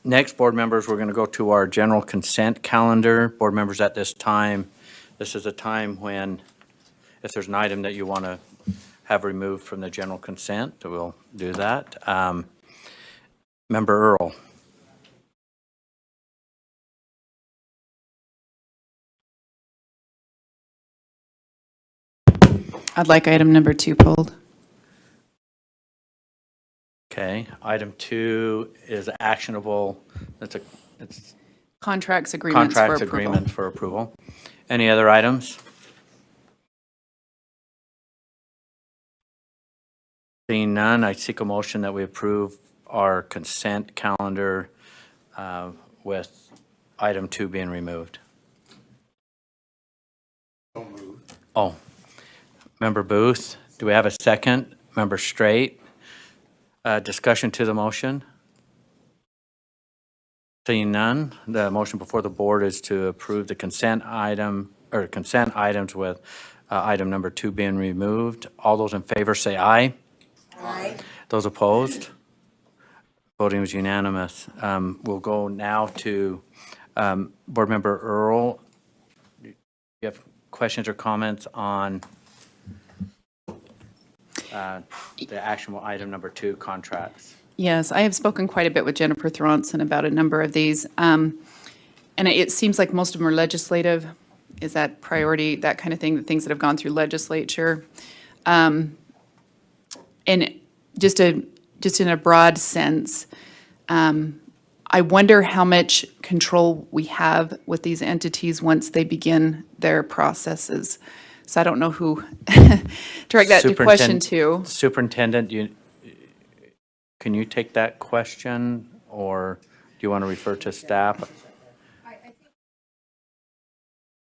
Next, board members, we're going to go to our general consent calendar. Board members, at this time, this is a time when, if there's an item that you want to have removed from the general consent, we'll do that. Member Earl. I'd like item number 2 pulled. Okay, item 2 is actionable. It's Contracts, agreements for contracts approval. agreement for approval. Any other items? Seeing none, I seek a motion that we approve our consent calendar with item 2 being removed. So moved. Oh, Member Booth, do we have a second? Member Straight, discussion to the motion? Seeing none, the motion before the board is to approve the consent item, or consent items with item number 2 being removed. All those in favor say aye. Aye. Those opposed? Voting was unanimous. We'll go now to Board Member Earl. Do you have questions or comments on the actionable item number 2, contracts? Yes, I have spoken quite a bit with Jennifer Thronson about a number of these. And it seems like most of them are legislative. Is that priority, that kind of thing, the things that have gone through legislature? And just in a broad sense, I wonder how much control we have with these entities once they begin their processes. So I don't know who to direct that question to. Superintendent, can you take that question, or do you want to refer to staff?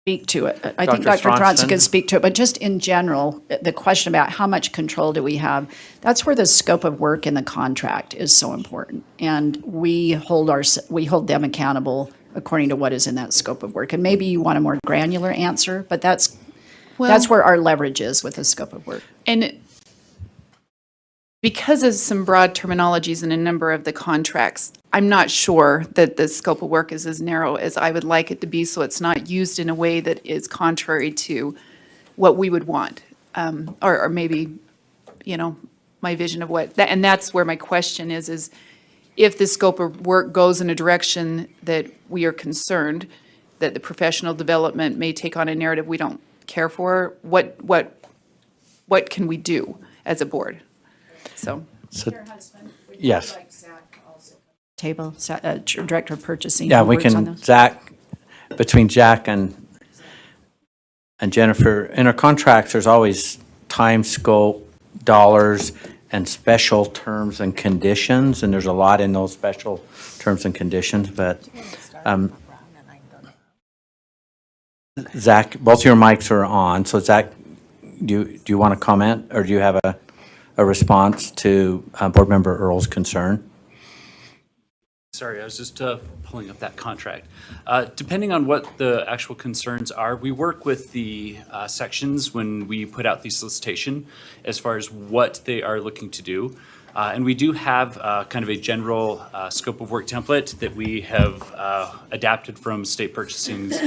Speak to it. I think Dr. Thronson can speak to it, but just in general, the question about how much control do we have, that's where the scope of work in the contract is so important. And we hold them accountable according to what is in that scope of work. And maybe you want a more granular answer, but that's where our leverage is with the scope of work. And because of some broad terminologies in a number of the contracts, I'm not sure that the scope of work is as narrow as I would like it to be, so it's not used in a way that is contrary to what we would want. Or maybe, my vision of what, and that's where my question is if the scope of work goes in a direction that we are concerned that the professional development may take on a narrative we don't care for, what can we do as a board? So Yes. Table, Director of Purchasing. Yeah, who we works on can, those. Zach, between Jack and Jennifer, in our contracts, there's always time, scope, dollars, and special terms and conditions, and there's a lot in those special terms and conditions, but Zach, both your mics are on, so Zach, do you want to comment, or do you have a response to Board Member Earl's concern? Sorry, I was just pulling up that contract. Depending on what the actual concerns are, we work with the sections when we put out the solicitation as far as what they are looking to do. And we do have kind of a general scope of work template that we have adapted from state purchasing's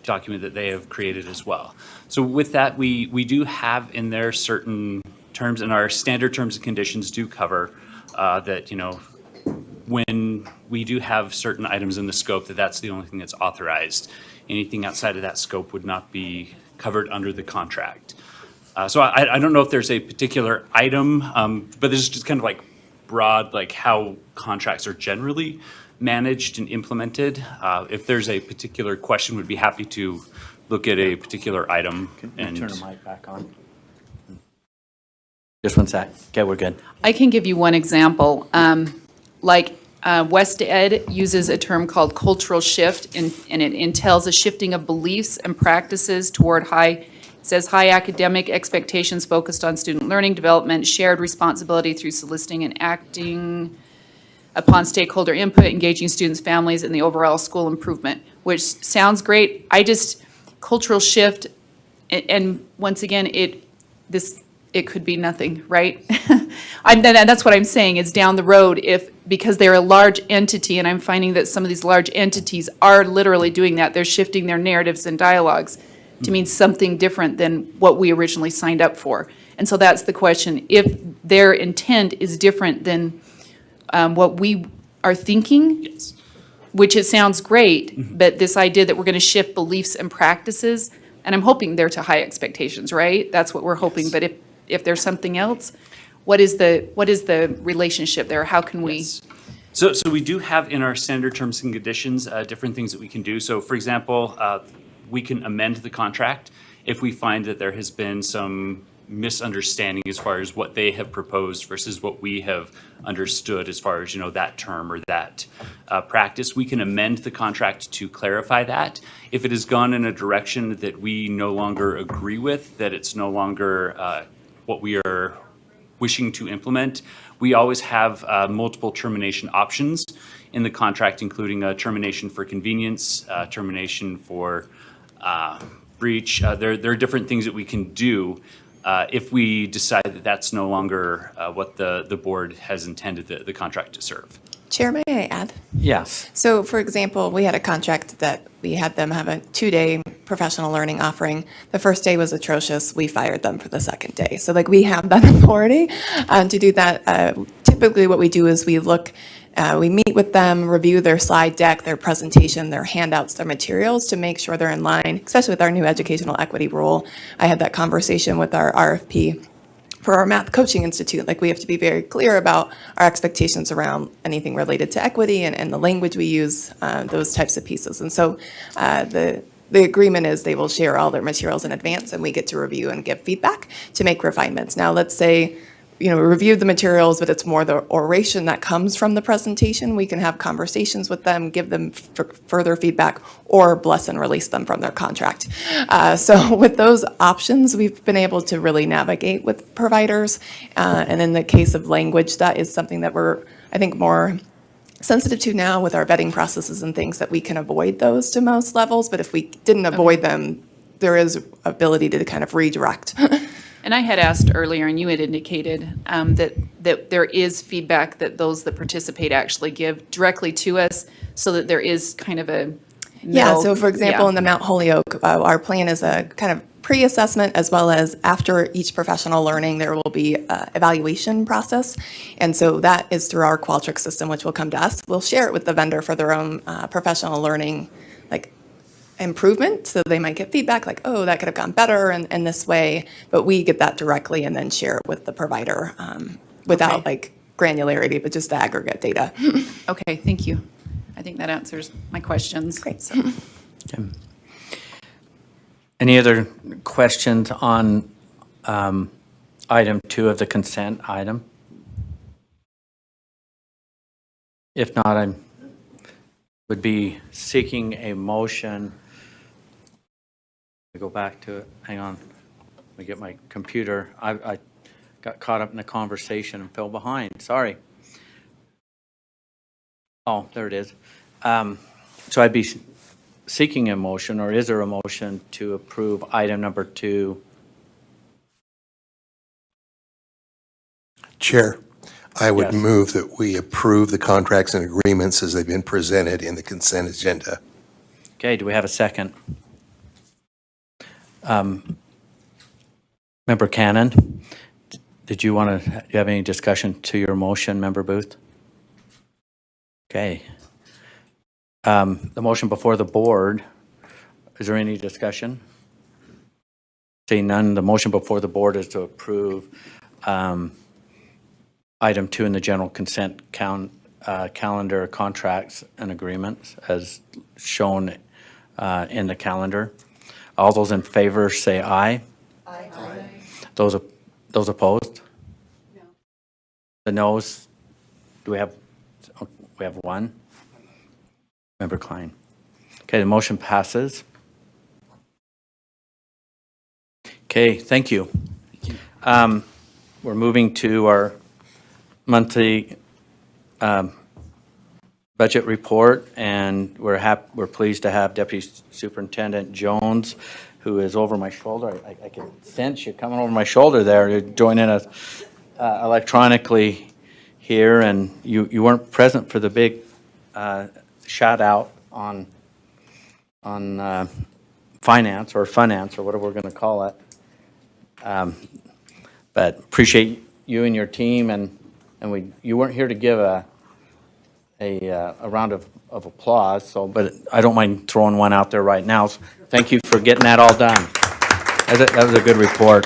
document that they have created as well. So with that, we do have in there certain terms, and our standard terms and conditions do cover that, when we do have certain items in the scope, that's the only thing that's authorized. Anything outside of that scope would not be covered under the contract. So I don't know if there's a particular item, but this is just kind of like broad, like how contracts are generally managed and implemented. If there's a particular question, we'd be happy to look at a particular item. Can you turn the mic back on? Just one sec. Okay, we're good. I can give you one example. West Ed uses a term called cultural shift, and it entails a shifting of beliefs and practices toward high academic expectations focused on student learning development, shared responsibility through soliciting and acting upon stakeholder input, engaging students, families, and the overall school improvement, which sounds great. Cultural shift, and once again, it could be nothing, right? That's what I'm saying, is down the road, because they're a large entity, and I'm finding that some of these large entities are literally doing that, they're shifting their narratives and dialogues to mean something different than what we originally signed up for. And so that's the question. If their intent is different than what we are thinking, Yes. which it sounds great, but this idea that we're going to shift beliefs and practices, and I'm hoping they're to high expectations, right? That's what we're hoping. But if there's something else, what is the relationship there? How can we? Yes. So we do have in our standard terms and conditions, different things that we can do. So for example, we can amend the contract if we find that there has been some misunderstanding as far as what they have proposed versus what we have understood as far as, that term or that practice. We can amend the contract to clarify that. If it has gone in a direction that we no longer agree with, that it's no longer what we are wishing to implement, we always have multiple termination options in the contract, including termination for convenience, termination for breach. There are different things that we can do if we decide that that's no longer what the board has intended the contract to serve. Chair, may I add? Yes. So, for example, we had a contract that we had them have a 2-day professional learning offering. The first day was atrocious. We fired them for the second day. So, we have that authority to do that. Typically, what we do is we meet with them, review their slide deck, their presentation, their handouts, their materials to make sure they're in line, especially with our new educational equity rule. I had that conversation with our RFP for our Math Coaching Institute. We have to be very clear about our expectations around anything related to equity and the language we use, those types of pieces. And so the agreement is they will share all their materials in advance, and we get to review and give feedback to make refinements. Now, let's say we reviewed the materials, but it's more the oration that comes from the presentation. We can have conversations with them, give them further feedback, or bless and release them from their contract. So with those options, we've been able to really navigate with providers. And in the case of language, that is something that we're, I think, more sensitive to now with our vetting processes and things, that we can avoid those to most levels. But if we didn't avoid them, there is ability to kind of redirect. And I had asked earlier, and you had indicated that there is feedback that those that participate actually give directly to us, so that there is kind of a Yeah, middle- so for example, yeah. in the Mount Holyoke, our plan is a kind of pre-assessment, as well as after each professional learning, there will be an evaluation process. And so that is through our Qualtrics system, which will come to us. We'll share it with the vendor for their own professional learning improvement. So they might get feedback oh, that could have gone better in this way. But we get that directly and then share it with the provider without granularity, but just the aggregate data. Okay, thank you. I think that answers my questions. Great. So- Any other questions on item 2 of the consent item? If not, I would be seeking a motion. Go back to it. Hang on. Let me get my computer. I got caught up in the conversation and fell behind. Sorry. Oh, there it is. So I'd be seeking a motion, or is there a motion to approve item number 2? Chair, I would Yes. move that we approve the contracts and agreements as they've been presented in the consent agenda. Okay, do we have a second? Member Cannon, did you want to, do you have any discussion to your motion, Member Booth? Okay. The motion before the board, is there any discussion? Seeing none, the motion before the board is to approve item 2 in the general consent calendar, contracts and agreements as shown in the calendar. All those in favor say aye. Aye. Those opposed? No. The noes, do we have one? Member Klein. Okay, the motion passes. Okay, thank you. We're moving to our monthly budget report, and we're pleased to have Deputy Superintendent Jones who is over my shoulder. I can sense you coming over my shoulder there. You're joining us electronically here, and you weren't present for the big shout out on finance or whatever we're going to call it. But appreciate you and your team, and you weren't here to give a round of applause, but I don't mind throwing one out there right now. So thank you for getting that all done. That was a good report.